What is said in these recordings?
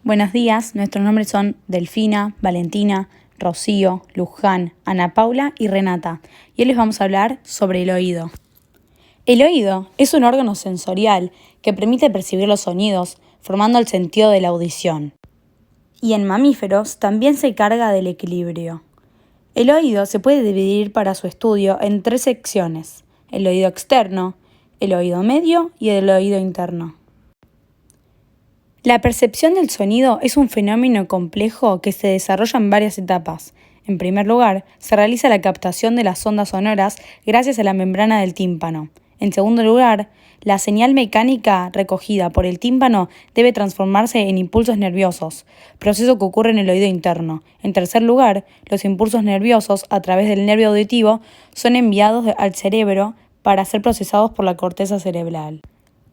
Buenos días, nuestros nombres son Delfina, Valentina, Rocío, Luján, Ana Paula y Renata. Y hoy les vamos a hablar sobre el oído. El oído es un órgano sensorial que permite percibir los sonidos, formando el sentido de la audición. Y en mamíferos también se encarga del equilibrio. El oído se puede dividir para su estudio en 3 secciones: el oído externo, el oído medio y el oído interno. La percepción del sonido es un fenómeno complejo que se desarrolla en varias etapas. En primer lugar, se realiza la captación de las ondas sonoras gracias a la membrana del tímpano. En segundo lugar, la señal mecánica recogida por el tímpano debe transformarse en impulsos nerviosos, proceso que ocurre en el oído interno. En tercer lugar, los impulsos nerviosos a través del nervio auditivo son enviados al cerebro para ser procesados por la corteza cerebral.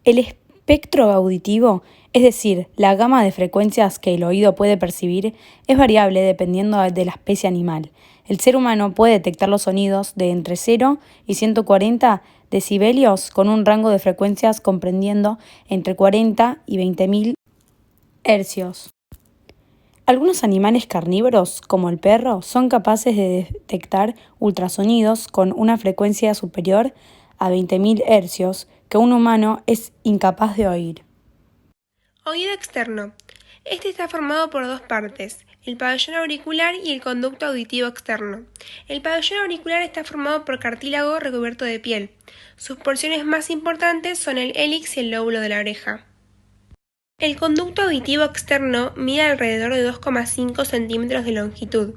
El espectro auditivo, es decir, la gama de frecuencias que el oído puede percibir, es variable dependiendo de la especie animal. El ser humano puede detectar los sonidos de entre 0 y 140 decibelios con un rango de frecuencias comprendiendo entre 40 y 20.000 hercios. Algunos animales carnívoros, como el perro, son capaces de detectar ultrasonidos con una frecuencia superior a 20.000 hercios que un humano es incapaz de oír. Oído externo. Este está formado por 2 partes, el pabellón auricular y el conducto auditivo externo. El pabellón auricular está formado por cartílago recubierto de piel. Sus porciones más importantes son el hélix y el lóbulo de la oreja. El conducto auditivo externo mide alrededor de 2,5 centímetros de longitud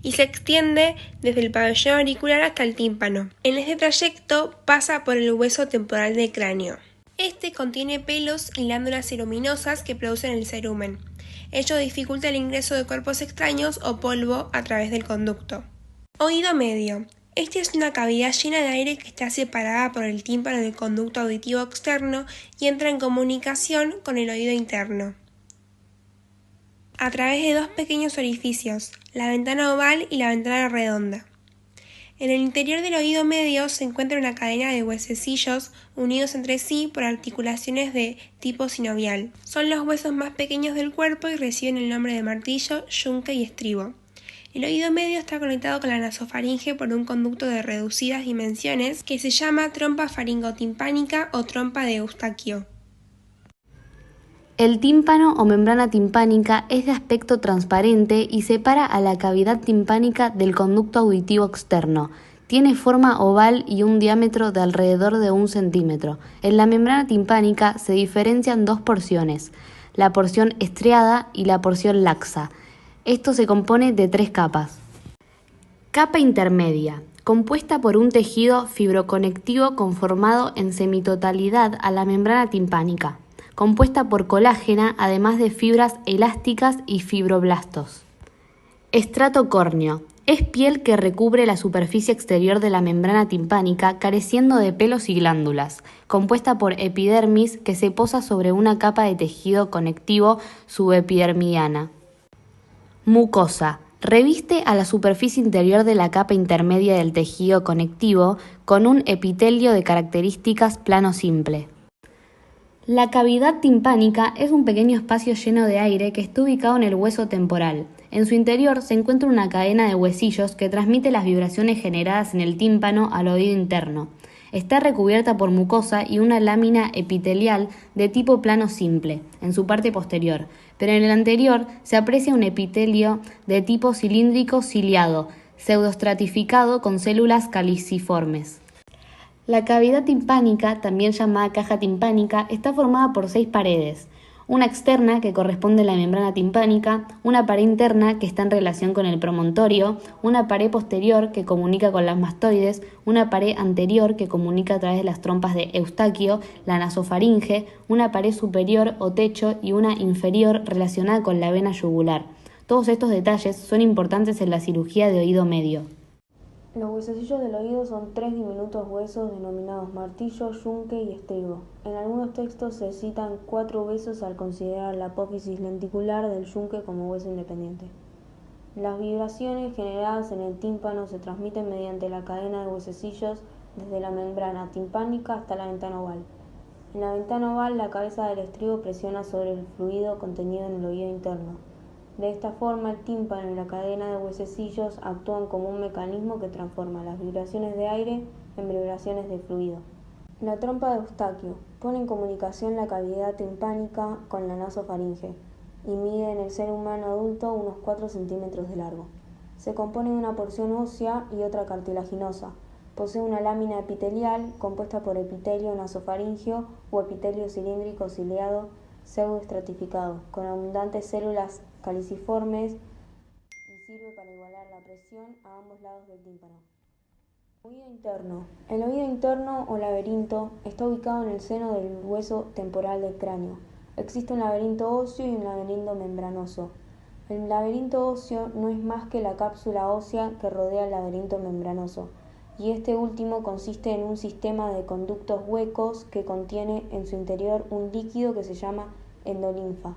y se extiende desde el pabellón auricular hasta el tímpano. En este trayecto pasa por el hueso temporal del cráneo. Este contiene pelos y glándulas ceruminosas que producen el cerumen. Ello dificulta el ingreso de cuerpos extraños o polvo a través del conducto. Oído medio. Este es una cavidad llena de aire que está separada por el tímpano del conducto auditivo externo y entra en comunicación con el oído interno a través de 2 pequeños orificios, la ventana oval y la ventana redonda. En el interior del oído medio se encuentra una cadena de huesecillos unidos entre sí por articulaciones de tipo sinovial. Son los huesos más pequeños del cuerpo y reciben el nombre de martillo, yunque y estribo. El oído medio está conectado con la nasofaringe por un conducto de reducidas dimensiones que se llama trompa faringotimpánica o trompa de Eustaquio. El tímpano o membrana timpánica es de aspecto transparente y separa a la cavidad timpánica del conducto auditivo externo. Tiene forma oval y un diámetro de alrededor de 1 centímetro. En la membrana timpánica se diferencian 2 porciones, la porción estriada y la porción laxa. Esto se compone de 3 capas. Capa intermedia, compuesta por un tejido fibroconectivo conformado en semitotalidad a la membrana timpánica, compuesta por colágena, además de fibras elásticas y fibroblastos. Estrato córneo. Es piel que recubre la superficie exterior de la membrana timpánica, careciendo de pelos y glándulas, compuesta por epidermis que se posa sobre una capa de tejido conectivo subepidermiana. Mucosa. Reviste a la superficie interior de la capa intermedia del tejido conectivo con un epitelio de características plano simple. La cavidad timpánica es un pequeño espacio lleno de aire que está ubicado en el hueso temporal. En su interior se encuentra una cadena de huesillos que transmite las vibraciones generadas en el tímpano al oído interno. Está recubierta por mucosa y una lámina epitelial de tipo plano simple, en su parte posterior, pero en el anterior se aprecia un epitelio de tipo cilíndrico ciliado, pseudoestratificado con células caliciformes. La cavidad timpánica, también llamada caja timpánica, está formada por 6 paredes. Una externa, que corresponde a la membrana timpánica, una pared interna, que está en relación con el promontorio, una pared posterior, que comunica con las mastoides, una pared anterior, que comunica a través de las trompas de Eustaquio, la nasofaringe, una pared superior o techo y una inferior relacionada con la vena yugular. Todos estos detalles son importantes en la cirugía de oído medio. Los huesecillos del oído son 3 diminutos huesos denominados martillo, yunque y estribo. En algunos textos se citan 4 huesos al considerar la apófisis lenticular del yunque como hueso independiente. Las vibraciones generadas en el tímpano se transmiten mediante la cadena de huesecillos desde la membrana timpánica hasta la ventana oval. En la ventana oval, la cabeza del estribo presiona sobre el fluido contenido en el oído interno. De esta forma, el tímpano y la cadena de huesecillos actúan como un mecanismo que transforma las vibraciones de aire en vibraciones de fluido. La trompa de Eustaquio pone en comunicación la cavidad timpánica con la nasofaringe y mide en el ser humano adulto unos 4 centímetros de largo. Se compone de una porción ósea y otra cartilaginosa. Posee una lámina epitelial compuesta por epitelio nasofaringeo o epitelio cilíndrico ciliado pseudoestratificado, con abundantes células caliciformes y sirve para igualar la presión a ambos lados del tímpano. Oído interno. El oído interno o laberinto está ubicado en el seno del hueso temporal del cráneo. Existe un laberinto óseo y un laberinto membranoso. El laberinto óseo no es más que la cápsula ósea que rodea el laberinto membranoso, y este último consiste en un sistema de conductos huecos que contiene en su interior un líquido que se llama endolinfa.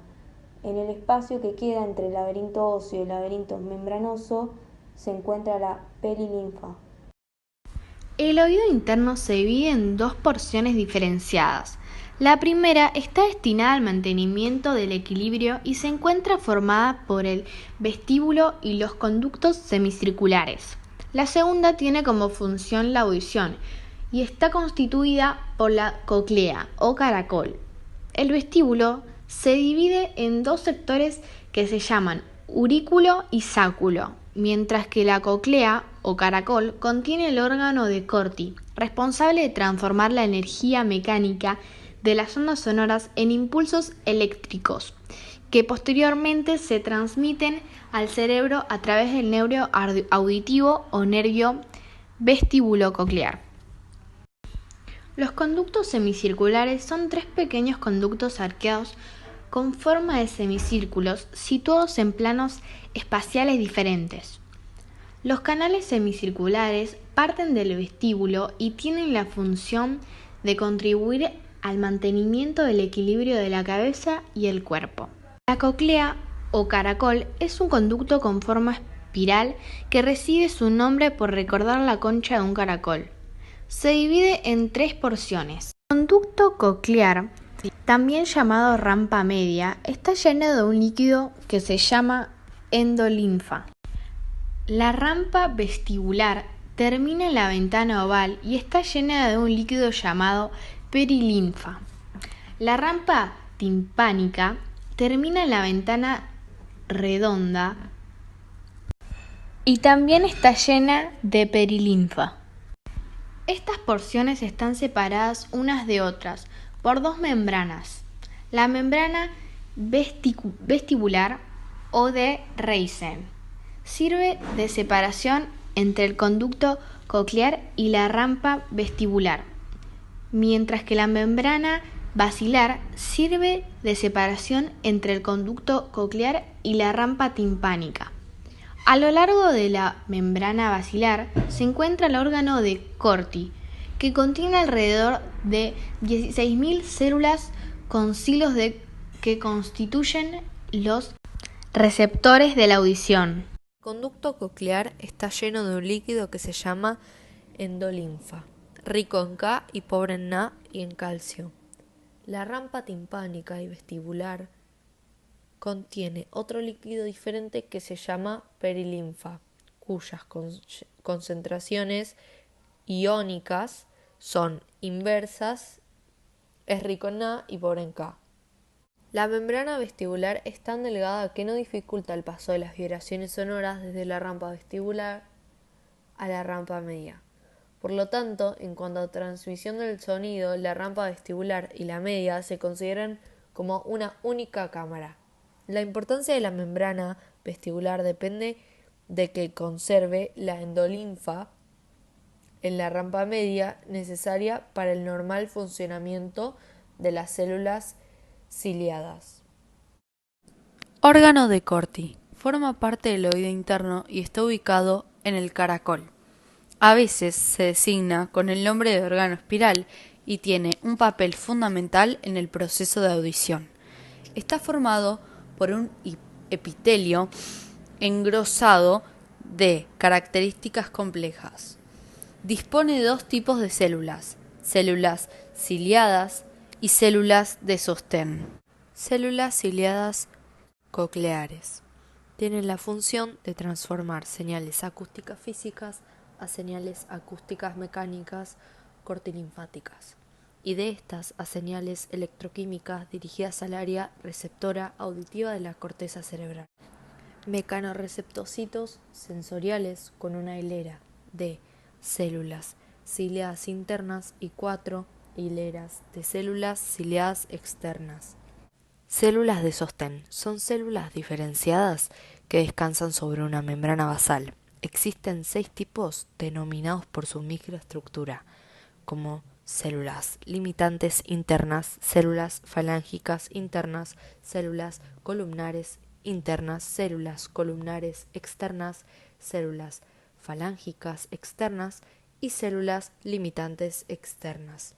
En el espacio que queda entre el laberinto óseo y el laberinto membranoso se encuentra la perilinfa. El oído interno se divide en dos porciones diferenciadas. La primera está destinada al mantenimiento del equilibrio y se encuentra formada por el vestíbulo y los conductos semicirculares. La segunda tiene como función la audición y está constituida por la cóclea o caracol. El vestíbulo se divide en dos sectores que se llaman aurículo y sáculo, mientras que la cóclea o caracol contiene el órgano de Corti, responsable de transformar la energía mecánica de las ondas sonoras en impulsos eléctricos, que posteriormente se transmiten al cerebro a través del nervio auditivo o nervio vestíbulo-coclear. Los conductos semicirculares son tres pequeños conductos arqueados con forma de semicírculos situados en planos espaciales diferentes. Los canales semicirculares parten del vestíbulo y tienen la función de contribuir al mantenimiento del equilibrio de la cabeza y el cuerpo. La cóclea o caracol es un conducto con forma espiral que recibe su nombre por recordar la concha de un caracol. Se divide en tres porciones. El conducto coclear, también llamado rampa media, está lleno de un líquido que se llama endolinfa. La rampa vestibular termina en la ventana oval y está llena de un líquido llamado perilinfa. La rampa timpánica termina en la ventana redonda y también está llena de perilinfa. Estas porciones están separadas unas de otras por dos membranas. La membrana vestibular o de Reisen sirve de separación entre el conducto coclear y la rampa vestibular, mientras que la membrana basilar sirve de separación entre el conducto coclear y la rampa timpánica. A lo largo de la membrana basilar se encuentra el órgano de Corti, que contiene alrededor de 16.000 células con silos que constituyen los receptores de la audición. El conducto coclear está lleno de un líquido que se llama endolinfa, rico en K y pobre en Na y en calcio. La rampa timpánica y vestibular contiene otro líquido diferente que se llama perilinfa, cuyas concentraciones iónicas son inversas, es rico en Na y pobre en K. La membrana vestibular es tan delgada que no dificulta el paso de las vibraciones sonoras desde la rampa vestibular a la rampa media. Por lo tanto, en cuanto a transmisión del sonido, la rampa vestibular y la media se consideran como una única cámara. La importancia de la membrana vestibular depende de que conserve la endolinfa en la rampa media necesaria para el normal funcionamiento de las células ciliadas. Órgano de Corti. Forma parte del oído interno y está ubicado en el caracol. A veces se designa con el nombre de órgano espiral y tiene un papel fundamental en el proceso de audición. Está formado por un epitelio engrosado de características complejas. Dispone de dos tipos de células ciliadas y células de sostén. Células ciliadas cocleares. Tienen la función de transformar señales acústicas físicas a señales acústicas mecánicas cortilinfáticas, y de estas a señales electroquímicas dirigidas al área receptora auditiva de la corteza cerebral. Mecanorreceptocitos sensoriales con una hilera de células ciliadas internas y 4 hileras de células ciliadas externas. Células de sostén son células diferenciadas que descansan sobre una membrana basal. Existen 6 tipos denominados por su microestructura, como células limitantes internas, células falángicas internas, células columnares internas, células columnares externas, células falángicas externas y células limitantes externas.